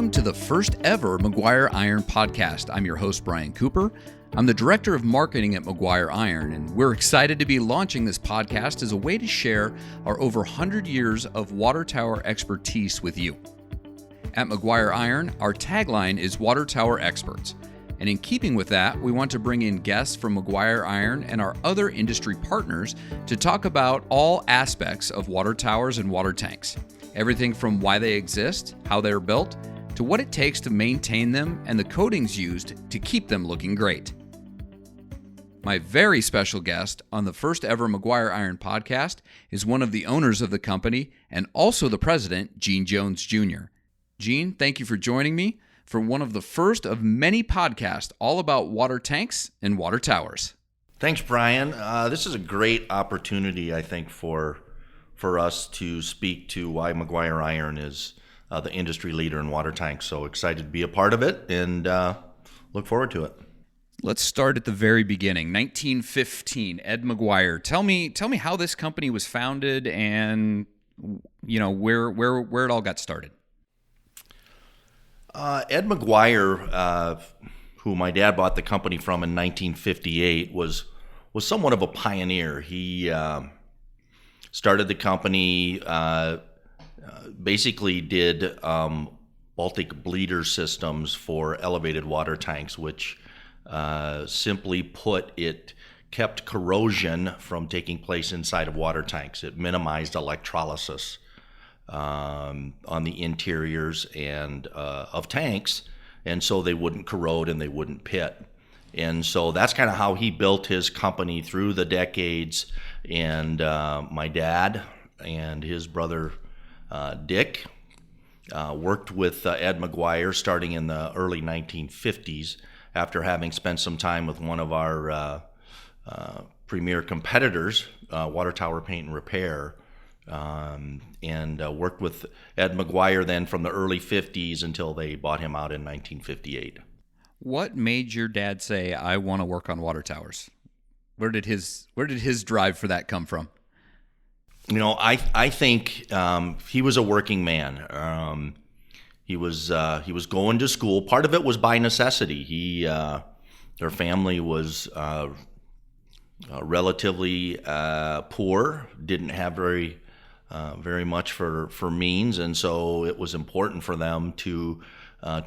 Welcome to the first ever Maguire Iron podcast. I'm your host, Brian Cooper. I'm the Director of Marketing at Maguire Iron, and we're excited to be launching this podcast as a way to share our over 100 years of water tower expertise with you. At Maguire Iron, our tagline is Water Tower Experts. And in keeping with that, we want to bring in guests from Maguire Iron and our other industry partners to talk about all aspects of water towers and water tanks. Everything from why they exist, how they're built, to what it takes to maintain them and the coatings used to keep them looking great. My very special guest on the first ever Maguire Iron podcast is one of the owners of the company and also the president, Gene Jones Jr. Gene, thank you for joining me for one of the first of many podcasts all about water tanks and water towers. Thanks, Brian. This is a great opportunity, I think, for us to speak to why Maguire Iron is the industry leader in water tanks. So excited to be a part of it and look forward to it. Let's start at the very beginning. 1915, Ed Maguire. Tell me how this company was founded and where it all got started. Ed Maguire, who my dad bought the company from in 1958, was somewhat of a pioneer. He started the company, basically did Baltic bleeder systems for elevated water tanks, which simply put, it kept corrosion from taking place inside of water tanks. It minimized electrolysis on the interiors and of tanks, and so they wouldn't corrode and they wouldn't pit. And so that's kind of how he built his company through the decades. And my dad and his brother Dick worked with Ed Maguire starting in the early 1950s after having spent some time with one of our premier competitors, Water Tower Paint and Repair. And worked with Ed Maguire then from the early 50s until they bought him out in 1958. What made your dad say, I want to work on water towers? Where did his drive for that come from? I think he was a working man. He was going to school. Part of it was by necessity. Their family was relatively poor, didn't have very much for means, and so it was important for them to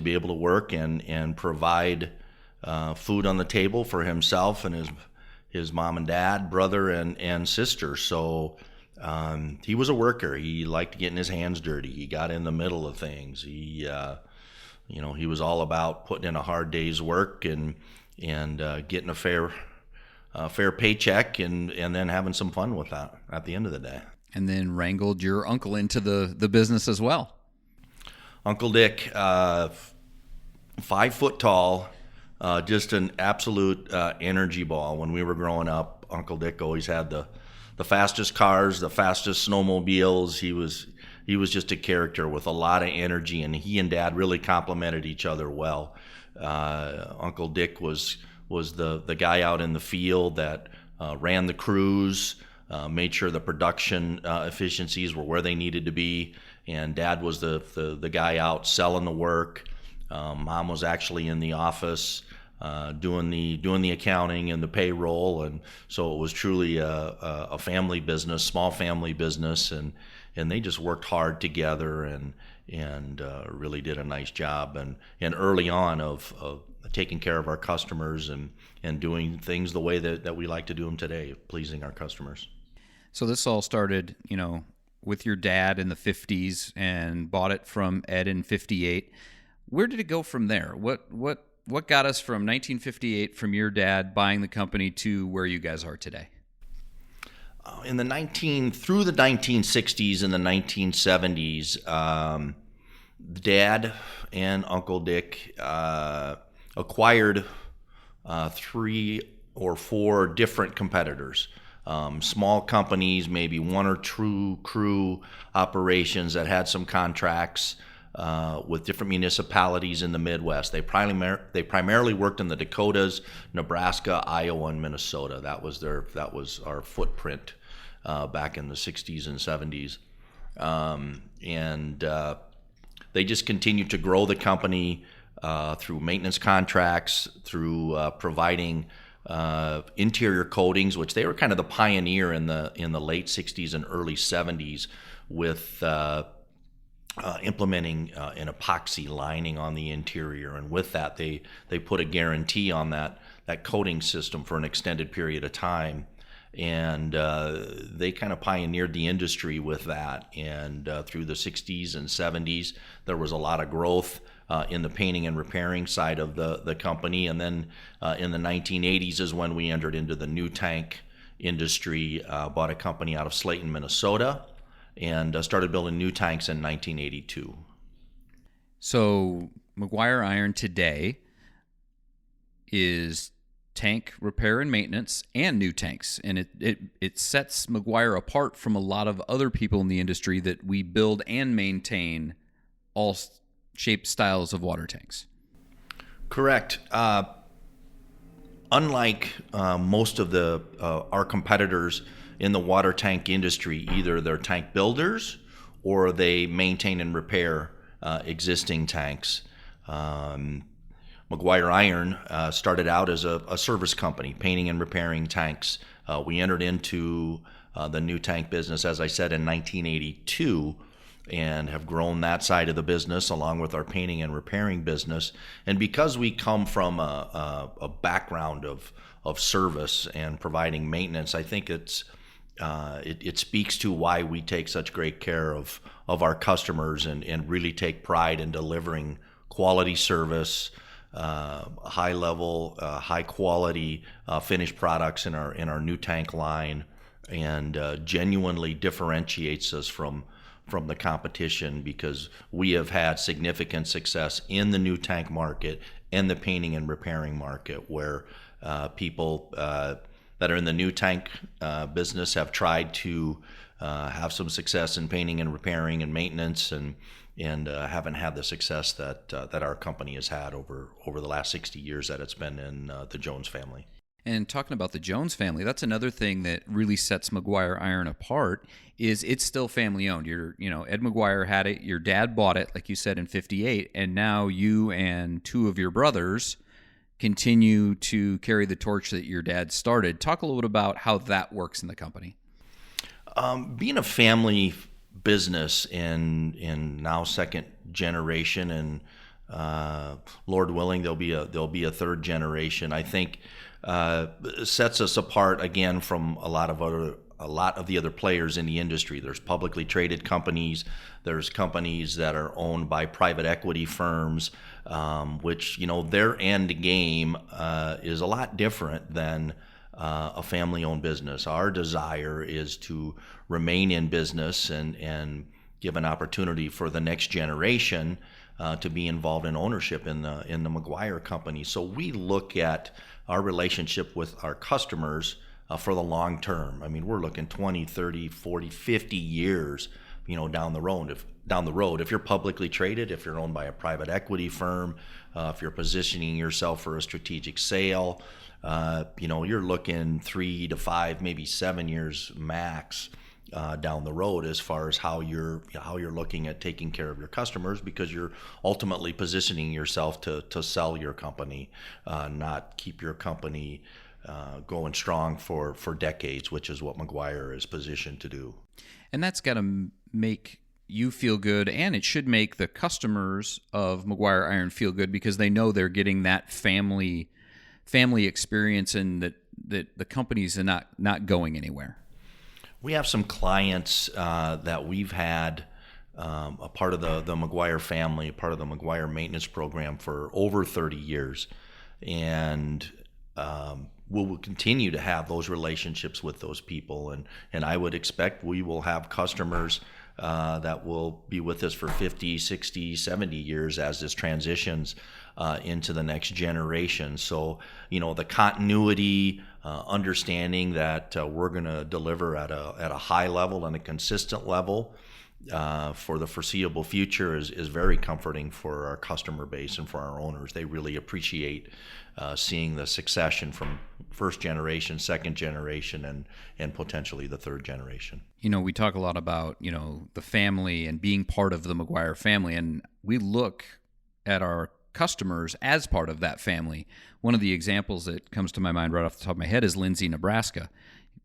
be able to work and provide food on the table for himself and his mom and dad, brother and sister. So he was a worker. He liked getting his hands dirty. He got in the middle of things. He was all about putting in a hard day's work and getting a fair paycheck and then having some fun with that at the end of the day. And then wrangled your uncle into the business as well. Uncle Dick, 5 foot tall, just an absolute energy ball. When we were growing up, Uncle Dick always had the fastest cars, the fastest snowmobiles. He was just a character with a lot of energy, and he and Dad really complemented each other well. Uncle Dick was the guy out in the field that ran the crews, made sure the production efficiencies were where they needed to be, and Dad was the guy out selling the work. Mom was actually in the office doing the accounting and the payroll, and so it was truly a family business, small family business, and they just worked hard together and really did a nice job and early on of taking care of our customers and doing things the way that we like to do them today, pleasing our customers. So this all started, with your dad in the 50s and bought it from Ed in 58. Where did it go from there? What got us from 1958 from your dad buying the company to where you guys are today? Through the 1960s and the 1970s, Dad and Uncle Dick acquired 3 or 4 different competitors. Small companies, maybe 1 or 2 crew operations that had some contracts with different municipalities in the Midwest. They primarily worked in the Dakotas, Nebraska, Iowa, and Minnesota. That was our footprint back in the 60s and 70s. they just continued to grow the company through maintenance contracts, through providing interior coatings, which they were kind of the pioneer in the late 60s and early 70s with implementing an epoxy lining on the interior. And with that, they put a guarantee on that coating system for an extended period of time. And they kind of pioneered the industry with that. And through the 60s and 70s, there was a lot of growth in the painting and repairing side of the company. And then in the 1980s is when we entered into the new tank industry, bought a company out of Slayton, Minnesota, and started building new tanks in 1982. So Maguire Iron today is tank repair and maintenance and new tanks, and it sets Maguire apart from a lot of other people in the industry that we build and maintain all shapes, styles of water tanks. Correct. Unlike most of our competitors in the water tank industry, either they're tank builders or they maintain and repair existing tanks. Maguire Iron started out as a service company, painting and repairing tanks. We entered into the new tank business, as I said, in 1982, and have grown that side of the business along with our painting and repairing business. And because we come from a background of service and providing maintenance, I think it speaks to why we take such great care of our customers and really take pride in delivering quality service, high level, high quality finished products in our new tank line, and genuinely differentiates us from the competition, because we have had significant success in the new tank market and the painting and repairing market, where people that are in the new tank business have tried to have some success in painting and repairing and maintenance, and haven't had the success that our company has had over the last 60 years that it's been in the Jones family. And talking about the Jones family, that's another thing that really sets Maguire Iron apart, is it's still family owned. Ed Maguire had it, your dad bought it, like you said, in 58, and now you and two of your brothers continue to carry the torch that your dad started. Talk a little bit about how that works in the company. Being a family business in now second generation, and Lord willing, there'll be a third generation, I think sets us apart again from a lot of the other players in the industry. There's publicly traded companies, there's companies that are owned by private equity firms, which their end game is a lot different than a family-owned business. Our desire is to remain in business and give an opportunity for the next generation to be involved in ownership in the Maguire company. So we look at our relationship with our customers for the long term. I mean, we're looking 20, 30, 40, 50 years, down the road. If you're publicly traded, if you're owned by a private equity firm, if you're positioning yourself for a strategic sale, you're looking 3 to 5, maybe 7 years max down the road, as far as how you're looking at taking care of your customers, because you're ultimately positioning yourself to sell your company, not keep your company going strong for decades, which is what Maguire is positioned to do. And that's got to make you feel good, and it should make the customers of Maguire Iron feel good, because they know they're getting that family experience, and that the company's not going anywhere. We have some clients that we've had a part of the Maguire family, a part of the Maguire maintenance program for over 30 years, and we'll continue to have those relationships with those people, and I would expect we will have customers that will be with us for 50, 60, 70 years as this transitions into the next generation. So, the continuity, understanding that we're going to deliver at a high level and a consistent level, for the foreseeable future is very comforting for our customer base and for our owners. They really appreciate seeing the succession from first generation, second generation, and potentially the third generation. We talk a lot about, the family and being part of the Maguire family, and we look at our customers as part of that family. One of the examples that comes to my mind right off the top of my head is Lindsay, Nebraska.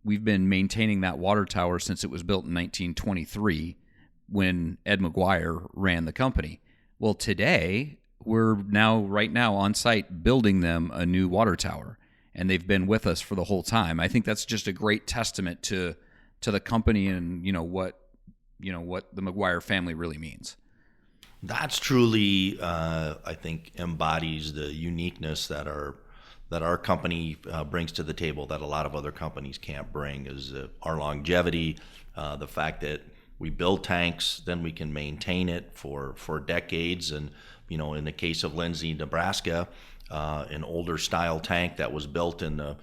We've been maintaining that water tower since it was built in 1923 when Ed Maguire ran the company. Well, today, we're right now on site building them a new water tower, and they've been with us for the whole time. I think that's just a great testament to the company and what the Maguire family really means. That's truly, I think, embodies the uniqueness that our company brings to the table that a lot of other companies can't bring, is our longevity, the fact that we build tanks, then we can maintain it for decades. And, in the case of Lindsay, Nebraska, an older style tank that was built in the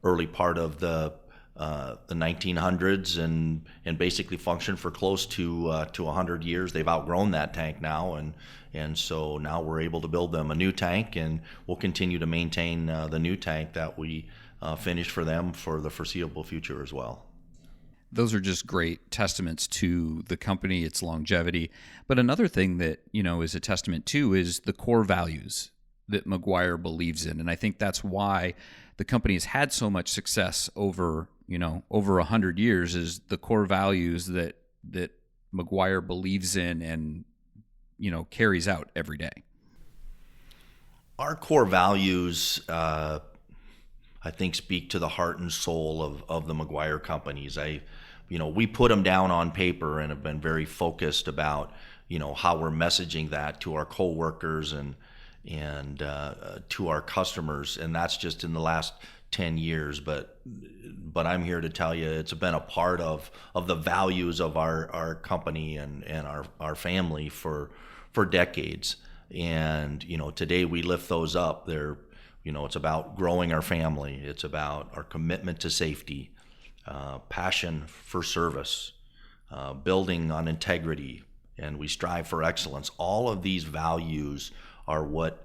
early part of the 1900s and basically functioned for close to 100 years. They've outgrown that tank now, and so now we're able to build them a new tank, and we'll continue to maintain the new tank that we finished for them for the foreseeable future as well. Those are just great testaments to the company, its longevity. But another thing that, is a testament to is the core values that Maguire believes in. And I think that's why the company has had so much success over 100 years, is the core values that Maguire believes in and, carries out every day. Our core values, I think, speak to the heart and soul of the Maguire companies. We put them down on paper and have been very focused about, how we're messaging that to our coworkers and to our customers, and that's just in the last 10 years. But I'm here to tell you, it's been a part of the values of our company and our family for decades. And today we lift those up. It's about growing our family. It's about our commitment to safety, passion for service, building on integrity, and we strive for excellence. All of these values are like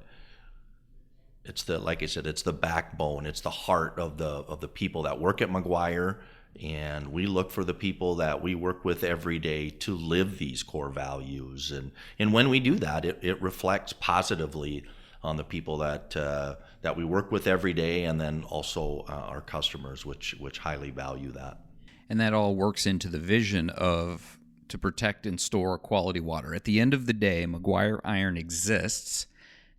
I said, it's the backbone, it's the heart of the people that work at Maguire, and we look for the people that we work with every day to live these core values. And when we do that, it reflects positively on the people that we work with every day, and then also our customers, which highly value that. And that all works into the vision to protect and store quality water. At the end of the day, Maguire Iron exists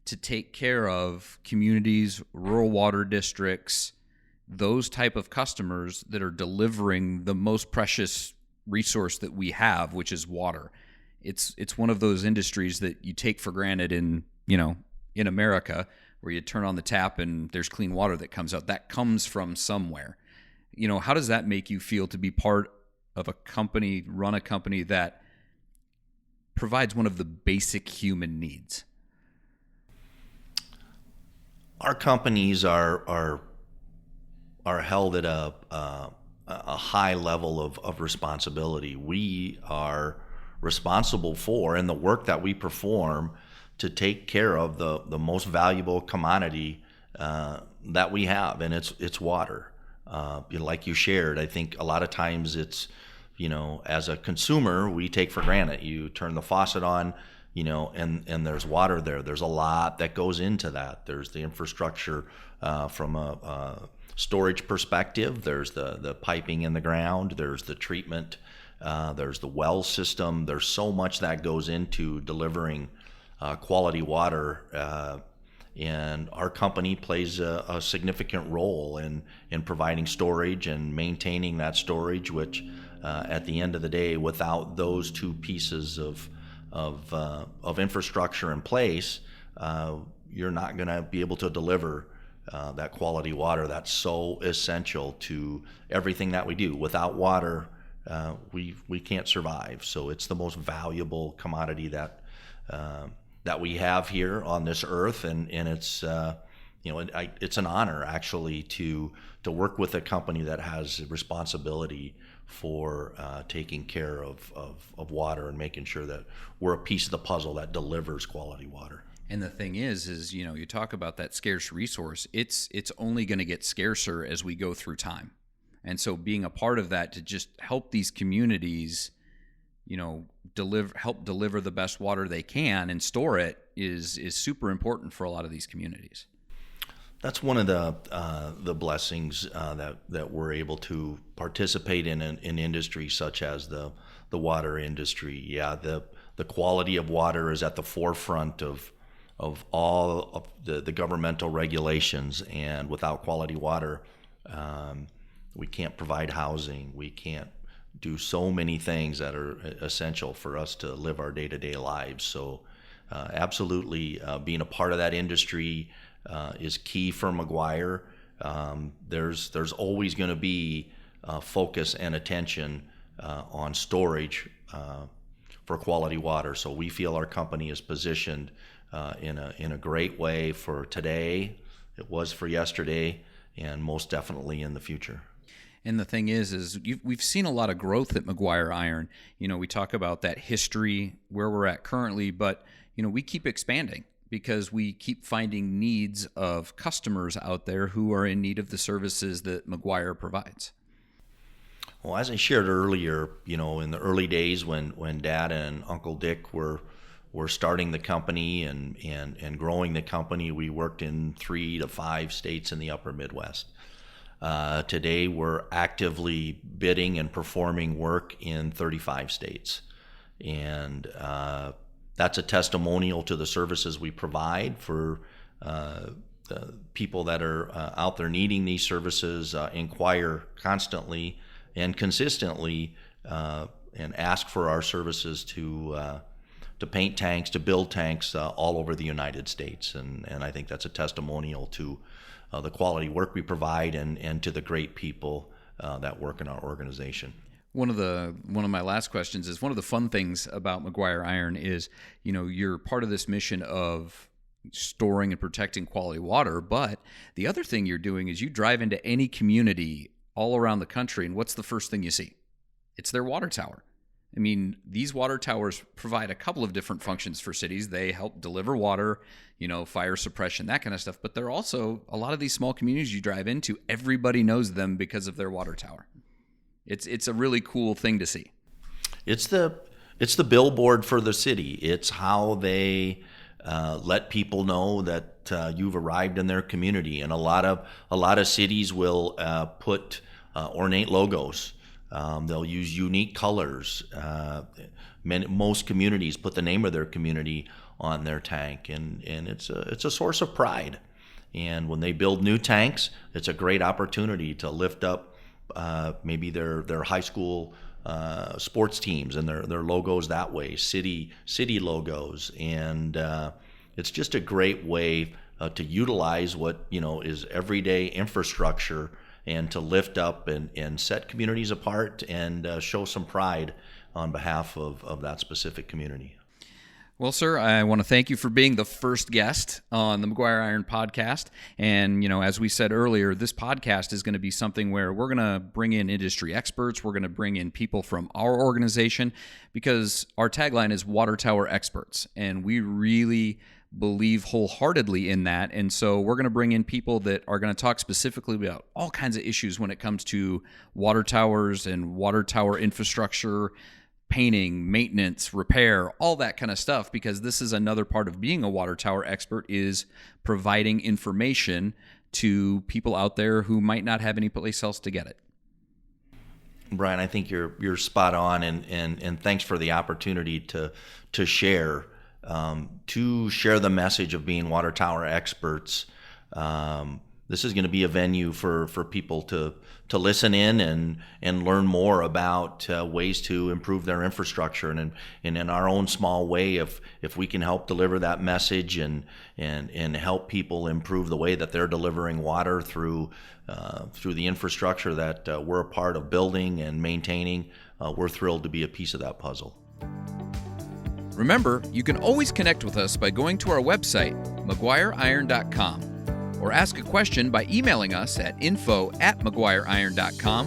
to take care of communities, rural water districts, those type of customers that are delivering the most precious resource that we have, which is water. It's one of those industries that you take for granted in America, where you turn on the tap and there's clean water that comes out. That comes from somewhere. How does that make you feel to be part of a company that provides one of the basic human needs? Our companies are held at a high level of responsibility. We are responsible for, in the work that we perform, to take care of the most valuable commodity that we have, and it's water. Like you shared, I think a lot of times it's, as a consumer, we take for granted. You turn the faucet on, and there's water there. There's a lot that goes into that. There's the infrastructure from a storage perspective. There's the piping in the ground. There's the treatment. There's the well system. There's so much that goes into delivering quality water, and our company plays a significant role in providing storage and maintaining that storage, which at the end of the day, without those two pieces of infrastructure in place, you're not going to be able to deliver that quality water that's so essential to everything that we do. Without water, we can't survive. So it's the most valuable commodity that we have here on this earth, and it's it's an honor actually to work with a company that has responsibility for taking care of water and making sure that we're a piece of the puzzle that delivers quality water. And the thing is you talk about that scarce resource. It's only going to get scarcer as we go through time. And so being a part of that to just help these communities, help deliver the best water they can and store it is super important for a lot of these communities. That's one of the blessings that we're able to participate in industry such as the water industry. Yeah, the quality of water is at the forefront of all of the governmental regulations, and without quality water, we can't provide housing. We can't do so many things that are essential for us to live our day-to-day lives. So absolutely being a part of that industry is key for Maguire. There's always going to be focus and attention on storage for quality water. So we feel our company is positioned in a great way for today. It was for yesterday, and most definitely in the future. And the thing is we've seen a lot of growth at Maguire Iron. We talk about that history, where we're at currently, but we keep expanding because we keep finding needs of customers out there who are in need of the services that Maguire provides. Well, as I shared earlier, in the early days when Dad and Uncle Dick were starting the company and growing the company, we worked in 3 to 5 states in the upper Midwest. Today, we're actively bidding and performing work in 35 states. And that's a testimonial to the services we provide for the people that are out there needing these services, inquire constantly and consistently and ask for our services to paint tanks, to build tanks all over the United States. And I think that's a testimonial to the quality work we provide and to the great people that work in our organization. One of my last questions is, one of the fun things about Maguire Iron is, you're part of this mission of storing and protecting quality water, but the other thing you're doing is you drive into any community all around the country, and what's the first thing you see? It's their water tower. I mean, these water towers provide a couple of different functions for cities. They help deliver water, fire suppression, that kind of stuff. But they're also, a lot of these small communities you drive into, everybody knows them because of their water tower. It's a really cool thing to see. It's the billboard for the city. It's how they let people know that you've arrived in their community. And a lot of cities will put ornate logos. They'll use unique colors. Most communities put the name of their community on their tank, and it's a source of pride. And when they build new tanks, it's a great opportunity to lift up maybe their high school sports teams and their logos that way, city logos, and it's just a great way to utilize what is everyday infrastructure, and to lift up and set communities apart and show some pride on behalf of that specific community. Well, sir, I want to thank you for being the first guest on the Maguire Iron podcast. And, as we said earlier, this podcast is going to be something where we're going to bring in industry experts. We're going to bring in people from our organization, because our tagline is Water Tower Experts. And we really believe wholeheartedly in that. And so we're going to bring in people that are going to talk specifically about all kinds of issues when it comes to water towers and water tower infrastructure, painting, maintenance, repair, all that kind of stuff, because this is another part of being a water tower expert, is providing information to people out there who might not have any place else to get it. Brian, I think you're spot on, and thanks for the opportunity to share the message of being water tower experts. This is going to be a venue for people to listen in and learn more about ways to improve their infrastructure, and in our own small way, if we can help deliver that message and help people improve the way that they're delivering water through the infrastructure that we're a part of building and maintaining, we're thrilled to be a piece of that puzzle. Remember, you can always connect with us by going to our website, MaguireIron.com, or ask a question by emailing us at info@MaguireIron.com,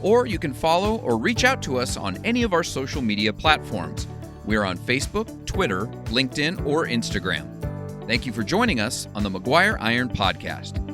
or you can follow or reach out to us on any of our social media platforms. We're on Facebook, Twitter, LinkedIn, or Instagram. Thank you for joining us on the Maguire Iron Podcast.